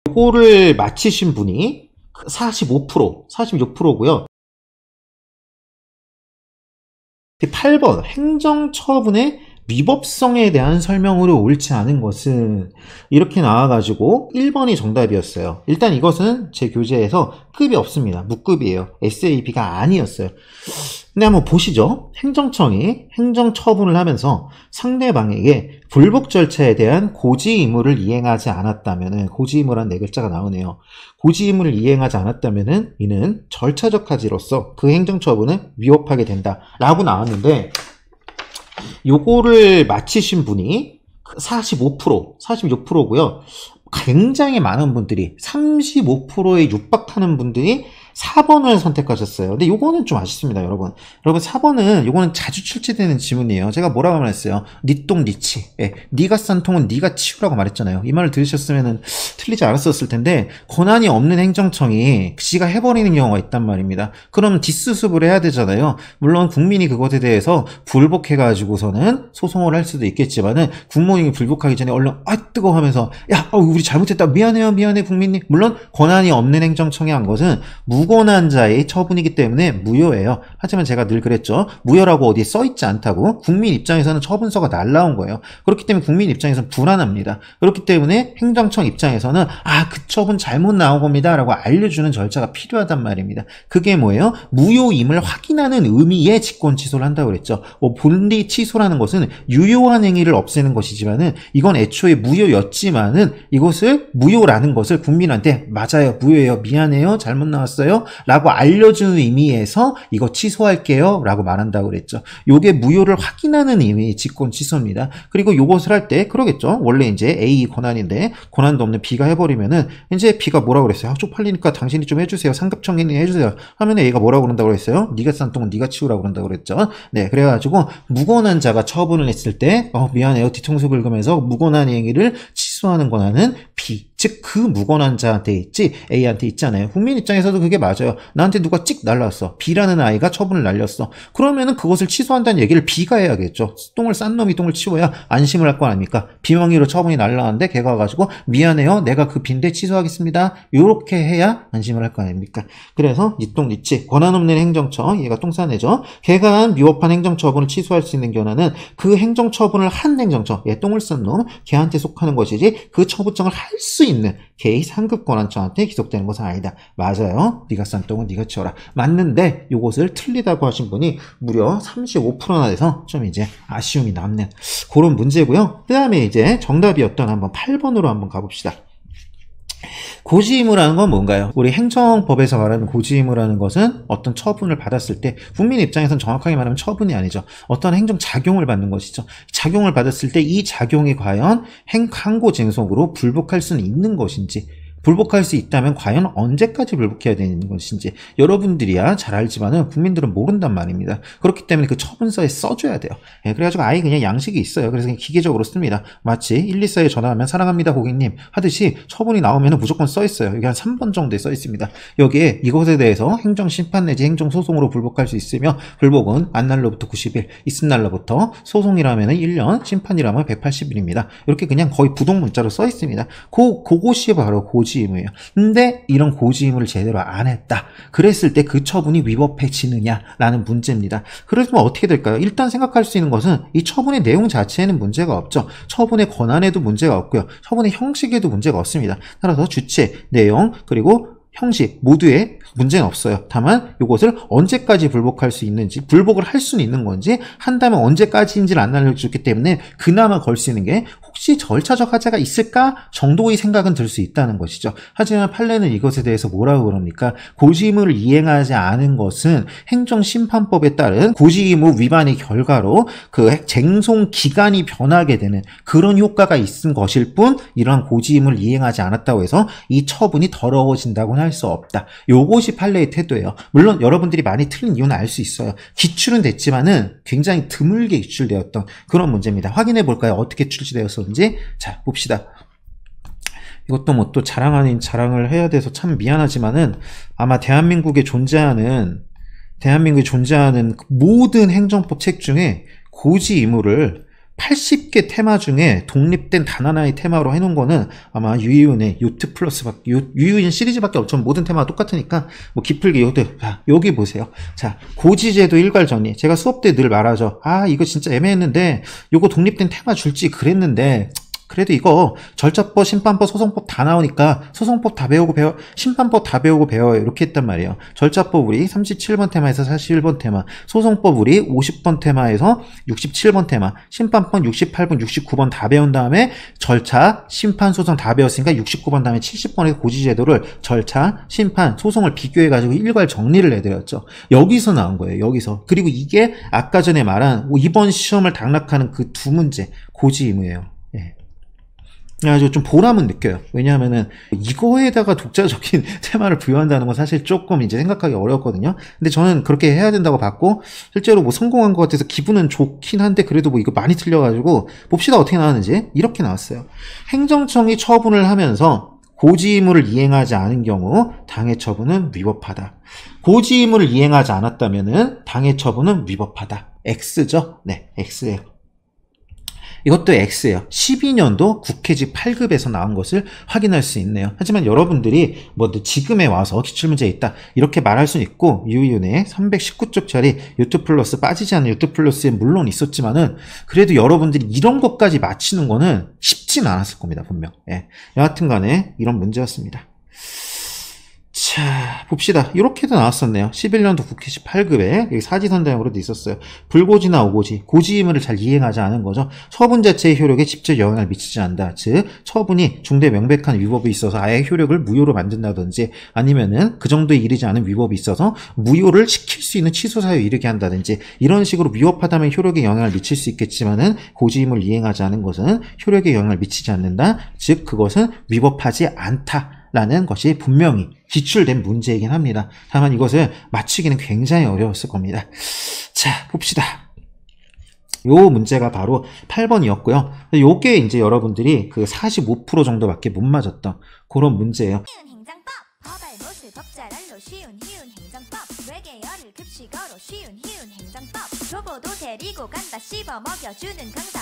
요거를 마치신 분이 46%고요. 8번 행정처분의 위법성에 대한 설명으로 옳지 않은 것은 이렇게 나와가지고 1번이 정답이었어요. 일단 이것은 제 교재에서 급이 없습니다. 무급이에요. SAB가 아니었어요. 근데 한번 보시죠. 행정청이 행정처분을 하면서 상대방에게 불복 절차에 대한 고지 의무를 이행하지 않았다면은, 고지 의무란 네 글자가 나오네요. 고지 의무를 이행하지 않았다면은 이는 절차적 가지로서 그 행정처분은 위법하게 된다 라고 나왔는데, 요거를 마치신 분이 46%고요. 굉장히 많은 분들이 35%에 육박하는 분들이 4번을 선택하셨어요. 근데 요거는 좀 아쉽습니다, 여러분. 여러분 4번은 요거는 자주 출제되는 지문이에요. 제가 뭐라고 말했어요? 니 똥 니치. 예, 니가 싼 통은 니가 치우라고 말했잖아요. 이 말을 들으셨으면 틀리지 않았었을 텐데, 권한이 없는 행정청이 지가 해버리는 경우가 있단 말입니다. 그럼 뒷수습을 해야 되잖아요. 물론 국민이 그것에 대해서 불복해가지고서는 소송을 할 수도 있겠지만은, 국민이 불복하기 전에 얼른 뜨거워 하면서 야 우리 잘못했다, 미안해요 국민님. 물론 권한이 없는 행정청이 한 것은 무권한 자의 처분이기 때문에 무효예요. 하지만 제가 늘 그랬죠. 무효라고 어디에 써있지 않다고. 국민 입장에서는 처분서가 날라온 거예요. 그렇기 때문에 국민 입장에서는 불안합니다. 그렇기 때문에 행정청 입장에서는 그 처분 잘못 나온 겁니다 라고 알려주는 절차가 필요하단 말입니다. 그게 뭐예요? 무효임을 확인하는 의미의 직권 취소를 한다고 그랬죠. 본디 취소라는 것은 유효한 행위를 없애는 것이지만은, 이건 애초에 무효였지만은 이것을 무효라는 것을 국민한테 맞아요, 무효예요, 미안해요, 잘못 나왔어요 라고 알려주는 의미에서 이거 취소할게요 라고 말한다고 그랬죠. 요게 무효를 확인하는 의미의 직권 취소입니다. 그리고 요것을 할 때 그러겠죠. 원래 이제 A 권한인데 권한도 없는 B가 해버리면은 이제 B가 뭐라고 그랬어요? 쪽팔리니까 당신이 좀 해주세요, 상급청인이 해주세요 하면 A가 뭐라고 그런다고 그랬어요? 니가 싼 똥은 니가 치우라고 그런다고 그랬죠. 네, 그래가지고 무권한 자가 처분을 했을 때 미안해요, 뒤통수 긁으면서 무권한 행위를 취소하는 권한은 B, 즉 그 무권한 자한테 있지 A한테 있잖아요. 국민 입장에서도 그게 맞아요. 나한테 누가 찍 날랐어, B라는 아이가 처분을 날렸어. 그러면은 그것을 취소한다는 얘기를 B가 해야겠죠. 똥을 싼 놈이 똥을 치워야 안심을 할 거 아닙니까? 비명의로 처분이 날라왔는데 걔가 가지고 미안해요, 내가 그 빈대 취소하겠습니다, 요렇게 해야 안심을 할 거 아닙니까? 그래서 니똥 니치, 권한 없는 행정처, 얘가 똥 싸내죠. 걔가 한 위법한 행정처분을 취소할 수 있는 견해는 그 행정처분을 한 행정처, 얘 똥을 싼 놈, 걔한테 속하는 것이지 그 처분정을 할 수 있는 걔의 상급 권한처한테 기속되는 것은 아니다. 맞아요, 네가 싼 똥은 네가 치워라. 맞는데 요것을 틀리다고 하신 분이 무려 35%나 돼서 좀 이제 아쉬움이 남는 그런 문제고요. 그 다음에 이제 정답이었던 한번 8번으로 한번 가봅시다. 고지의무라는 건 뭔가요? 우리 행정법에서 말하는 고지의무라는 것은 어떤 처분을 받았을 때, 국민 입장에서는 정확하게 말하면 처분이 아니죠. 어떤 행정작용을 받는 것이죠. 작용을 받았을 때 이 작용이 과연 항고쟁송으로 불복할 수는 있는 것인지, 불복할 수 있다면 과연 언제까지 불복해야 되는 것인지 여러분들이야 잘 알지만은 국민들은 모른단 말입니다. 그렇기 때문에 그 처분서에 써줘야 돼요. 그래가지고 아예 그냥 양식이 있어요. 그래서 그냥 기계적으로 씁니다. 마치 124에 전화하면 사랑합니다 고객님 하듯이 처분이 나오면 무조건 써있어요. 여기 한 3번 정도에 써있습니다. 여기에 이것에 대해서 행정심판 내지 행정소송으로 불복할 수 있으며, 불복은 안날로부터 90일, 있음날로부터, 소송이라면 1년, 심판이라면 180일입니다. 이렇게 그냥 거의 부동문자로 써있습니다. 그것이 바로 고지의무예요. 근데 이런 고지의무를 제대로 안 했다, 그랬을 때 그 처분이 위법해지느냐라는 문제입니다. 그러면 어떻게 될까요? 일단 생각할 수 있는 것은 이 처분의 내용 자체에는 문제가 없죠. 처분의 권한에도 문제가 없고요. 처분의 형식에도 문제가 없습니다. 따라서 주체, 내용, 그리고 형식 모두에 문제는 없어요. 다만 이것을 언제까지 불복할 수 있는지, 불복을 할 수는 있는 건지, 한다면 언제까지인지를 안 알려줬기 때문에 그나마 걸 수 있는 게 혹시 절차적 하자가 있을까 정도의 생각은 들 수 있다는 것이죠. 하지만 판례는 이것에 대해서 뭐라고 그럽니까? 고지의무를 이행하지 않은 것은 행정심판법에 따른 고지의무 위반의 결과로 그 쟁송 기간이 변하게 되는 그런 효과가 있은 것일 뿐, 이러한 고지의무를 이행하지 않았다고 해서 이 처분이 더러워진다고는 할 수 없다. 요것이 판례의 태도예요. 물론 여러분들이 많이 틀린 이유는 알 수 있어요. 기출은 됐지만은 굉장히 드물게 기출되었던 그런 문제입니다. 확인해 볼까요? 어떻게 출제되었었는지. 자, 봅시다. 이것도 뭐 또 자랑 아닌 자랑을 해야 돼서 참 미안하지만은, 아마 대한민국에 존재하는 모든 행정법 책 중에 고지 의무를 80개 테마 중에 독립된 단 하나의 테마로 해놓은 거는 아마 유이온의 요트 플러스밖에, 유이온 시리즈밖에 없죠. 모든 테마가 똑같으니까. 뭐 기풀기 요트. 자, 여기 보세요. 자, 고지제도 일괄 정리. 제가 수업 때 늘 말하죠. 아, 이거 진짜 애매했는데, 요거 독립된 테마 줄지 그랬는데, 그래도 이거 절차법, 심판법, 소송법 다 나오니까 소송법 다 배우고 심판법 다 배우고 배워요. 이렇게 했단 말이에요. 절차법 우리 37번 테마에서 41번 테마, 소송법 우리 50번 테마에서 67번 테마, 심판법 68번, 69번 다 배운 다음에 절차, 심판, 소송 다 배웠으니까 69번 다음에 70번에서 고지제도를 절차, 심판, 소송을 비교해가지고 일괄 정리를 해드렸죠. 여기서 나온 거예요. 여기서. 그리고 이게 아까 전에 말한 이번 시험을 당락하는 그 두 문제, 고지 의무예요. 예. 아주 좀 보람은 느껴요. 왜냐하면은 이거에다가 독자적인 테마를 부여한다는 건 사실 조금 이제 생각하기 어렵거든요. 근데 저는 그렇게 해야 된다고 봤고, 실제로 뭐 성공한 것 같아서 기분은 좋긴 한데, 그래도 뭐 이거 많이 틀려가지고 봅시다 어떻게 나왔는지. 이렇게 나왔어요. 행정청이 처분을 하면서 고지 의무를 이행하지 않은 경우 당해 처분은 위법하다. 고지 의무를 이행하지 않았다면은 당해 처분은 위법하다. X죠? 네, X예요. 이것도 X예요. 12년도 국회직 8급에서 나온 것을 확인할 수 있네요. 하지만 여러분들이 뭐 지금에 와서 기출문제에 있다 이렇게 말할 수는 있고, 유이온의 319쪽짜리 요트 플러스, 빠지지 않는 요트 플러스에 물론 있었지만은 그래도 여러분들이 이런 것까지 맞히는 거는 쉽진 않았을 겁니다. 분명. 예. 여하튼 간에 이런 문제였습니다. 자, 봅시다. 이렇게도 나왔었네요. 11년도 국회시 8급에 여기 사지선다형으로도 있었어요. 불고지나 오고지, 고지 의무를 잘 이행하지 않은 거죠. 처분 자체의 효력에 직접 영향을 미치지 않는다. 즉, 처분이 중대 명백한 위법이 있어서 아예 효력을 무효로 만든다든지, 아니면은 그 정도에 이르지 않은 위법이 있어서 무효를 시킬 수 있는 취소 사유에 이르게 한다든지, 이런 식으로 위법하다면 효력에 영향을 미칠 수 있겠지만은 고지 의무를 이행하지 않은 것은 효력에 영향을 미치지 않는다. 즉, 그것은 위법하지 않다. 라는 것이 분명히 기출된 문제이긴 합니다. 다만 이것을 맞추기는 굉장히 어려웠을 겁니다. 자, 봅시다. 요 문제가 바로 8번이었고요. 요게 이제 여러분들이 그 45% 정도밖에 못 맞았던 그런 문제예요. 초보도 데리고 간다 씹어 먹여주는 강사